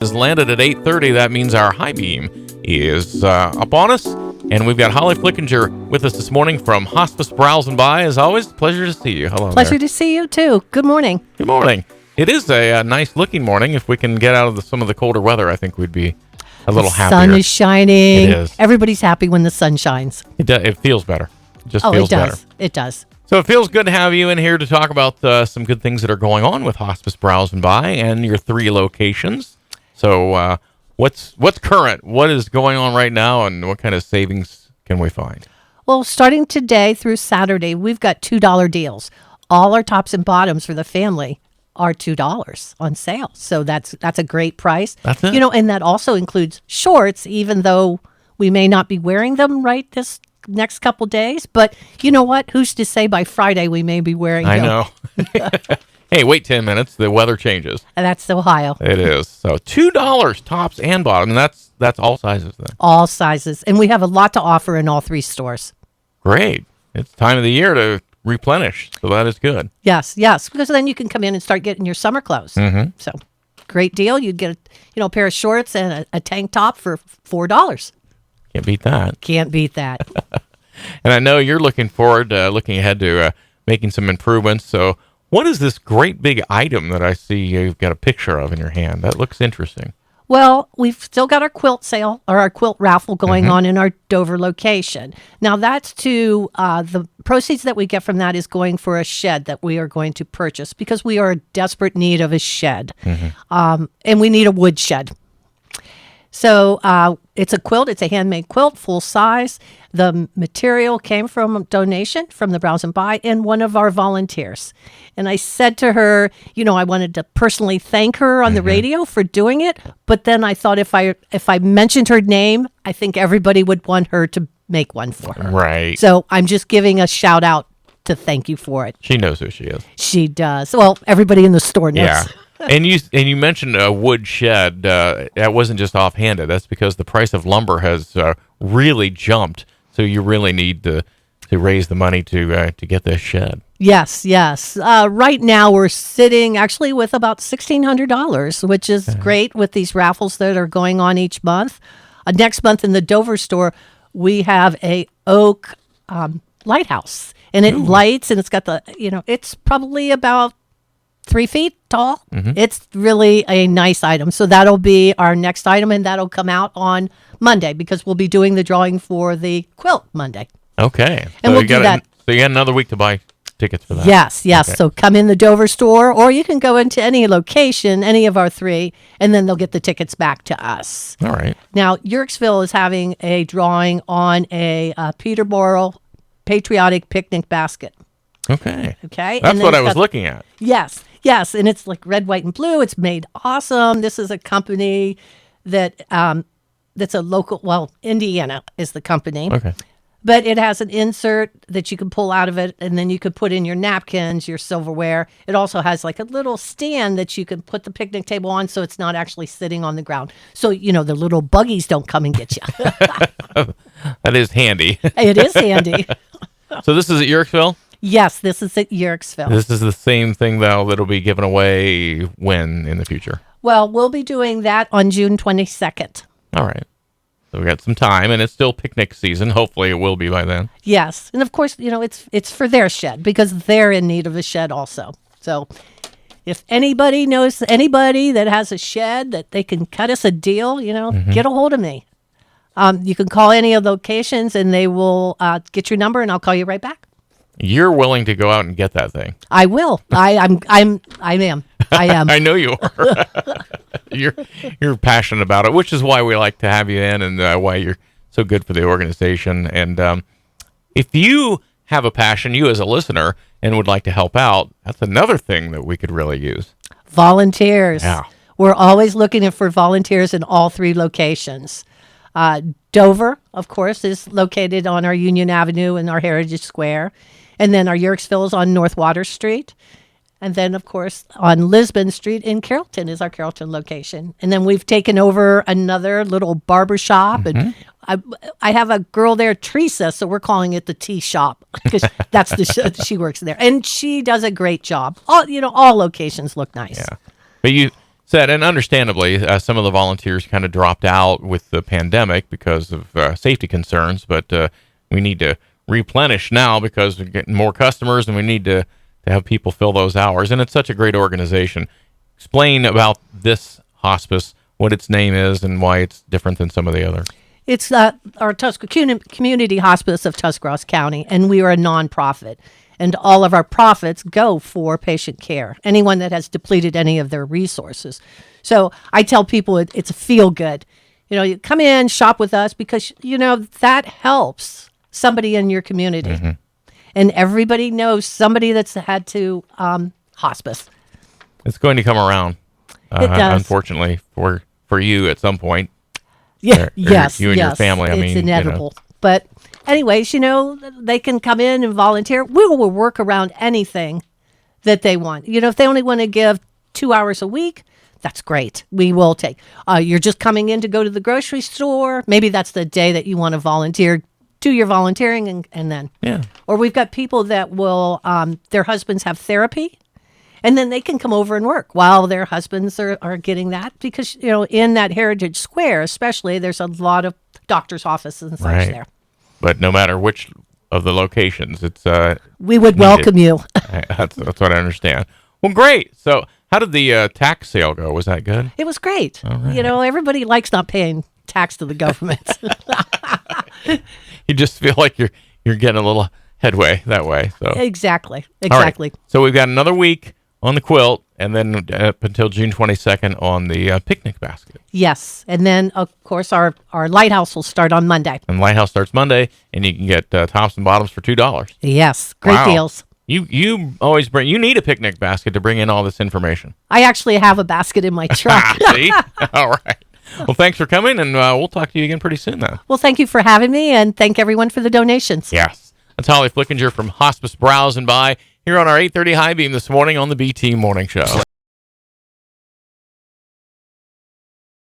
Has landed at 8:30. That means our high beam is up on us. And we've got Holly Flickinger with us this morning from Hospice Browse Buy. As always, pleasure to see you. Hello. Pleasure to see you, too. Good morning. Good morning. It is a nice looking morning. If we can get out of some of the colder weather, I think we'd be a little happier. The sun is shining. It is. Everybody's happy when the sun shines. It feels better. It just feels better. It does. So it feels good to have you in here to talk about some good things that are going on with Hospice Browse Buy and your 3 locations. So what's current? What is going on right now, and what kind of savings can we find? Well, starting today through Saturday, we've got $2 deals. All our tops and bottoms for the family are $2 on sale. So that's a great price. That's it. And that also includes shorts, even though we may not be wearing them right this next couple days. But you know what? Who's to say by Friday we may be wearing them? I know. Hey, wait 10 minutes. The weather changes. And that's Ohio. It is. So $2 tops and bottom. And that's all sizes then. All sizes. And we have a lot to offer in all 3 stores. Great. It's time of the year to replenish. So that is good. Yes. Because then you can come in and start getting your summer clothes. Mm-hmm. So great deal. You'd get a pair of shorts and a tank top for $4. Can't beat that. Can't beat that. And I know you're looking ahead to making some improvements. So what is this great big item that I see you've got a picture of in your hand? That looks interesting. Well, we've still got our quilt sale or our quilt raffle going on in our Dover location. Now that's the proceeds that we get from that is going for a shed that we are going to purchase because we are in desperate need of a shed. And we need a wood shed. So it's a quilt. It's a handmade quilt, full size. The material came from a donation from the Browse and Buy and one of our volunteers. And I said to her, I wanted to personally thank her on the radio for doing it. But then I thought if I mentioned her name, I think everybody would want her to make one for her. Right. So I'm just giving a shout out to thank you for it. She knows who she is. She does. Well, everybody in the store knows. Yeah. And you mentioned a wood shed. That wasn't just offhanded. That's because the price of lumber has really jumped. So you really need to raise the money to get this shed. Yes. Right now we're sitting actually with about $1,600, which is great with these raffles that are going on each month. Next month in the Dover store, we have a oak lighthouse, and it lights, and it's got it's probably about 3 feet tall. It's really a nice item. So that'll be our next item, and that'll come out on Monday because we'll be doing the drawing for the quilt Monday. Okay. And we'll do that. So you got another week to buy tickets for that. Yes. Okay. So come in the Dover store, or you can go into any location, any of our 3, and then they'll get the tickets back to us. All right. Now, Yerkesville is having a drawing on a Peterborough patriotic picnic basket. Okay. And what I was looking at. Yes, and it's like red, white, and blue. It's made awesome. This is a company that that's a local. Indiana is the company. Okay. But it has an insert that you can pull out of it, and then you could put in your napkins, your silverware. It also has like a little stand that you can put the picnic table on, so it's not actually sitting on the ground. So the little buggies don't come and get you. That is handy. It is handy. So this is at Yerkesville? Yes, this is at Yerkesville. This is the same thing, though, that'll be given away when in the future? Well, we'll be doing that on June 22nd. All right. So we got some time, and it's still picnic season. Hopefully it will be by then. Yes. And, of course, it's for their shed because they're in need of a shed also. So if anybody knows anybody that has a shed that they can cut us a deal, get a hold of me. You can call any of the locations, and they will get your number, and I'll call you right back. You're willing to go out and get that thing. I will. I am. I know you are. You're passionate about it, which is why we like to have you in, and why you're so good for the organization. And if you have a passion, you as a listener, and would like to help out, that's another thing that we could really use. Volunteers. Yeah. We're always looking for volunteers in all 3 locations. Dover, of course, is located on our Union Avenue and our Heritage Square. And then our Yerkesville is on North Water Street. And then, of course, on Lisbon Street in Carrollton is our Carrollton location. And then we've taken over another little barber shop. And I have a girl there, Teresa, so we're calling it the tea shop because that's she works there. And she does a great job. All locations look nice. Yeah. But said, and understandably, some of the volunteers kind of dropped out with the pandemic because of safety concerns, but we need to replenish now because we're getting more customers and we need to have people fill those hours. And it's such a great organization. Explain about this hospice, what its name is and why it's different than some of the others. It's our Community Hospice of Tuscarawas County, and we are a nonprofit. And all of our profits go for patient care, anyone that has depleted any of their resources. So I tell people it's a feel good. You come in, shop with us because, that helps somebody in your community. Mm-hmm. And everybody knows somebody that's had to hospice. It's going to come around, it does. Unfortunately, for you at some point. Yeah, yes. You and your family. It's inevitable. But anyways, they can come in and volunteer. We will work around anything that they want. If they only want to give 2 hours a week, that's great. We will take. You're just coming in to go to the grocery store. Maybe that's the day that you want to volunteer. Do your volunteering and then. Yeah. Or we've got people that will, their husbands have therapy. And then they can come over and work while their husbands are getting that. Because, in that Heritage Square especially, there's a lot of doctor's offices and such there. But no matter which of the locations, it's we would welcome you. That's what I understand. Well, great. So how did the tax sale go? Was that good? It was great. All right. Everybody likes not paying tax to the government. You just feel like you're getting a little headway that way. So Exactly. Right. So we've got another week on the quilt, and then up until June 22nd on the picnic basket. Yes, and then of course our Lighthouse will start on Monday. And Lighthouse starts Monday, and you can get tops and bottoms for $2. Yes, great deals. You always you need a picnic basket to bring in all this information. I actually have a basket in my truck. See? All right. Well, thanks for coming, and we'll talk to you again pretty soon then. Well, thank you for having me, and thank everyone for the donations. Yes. That's Holly Flickinger from Hospice Browse Buy here on our 8:30 High Beam this morning on the BT Morning Show.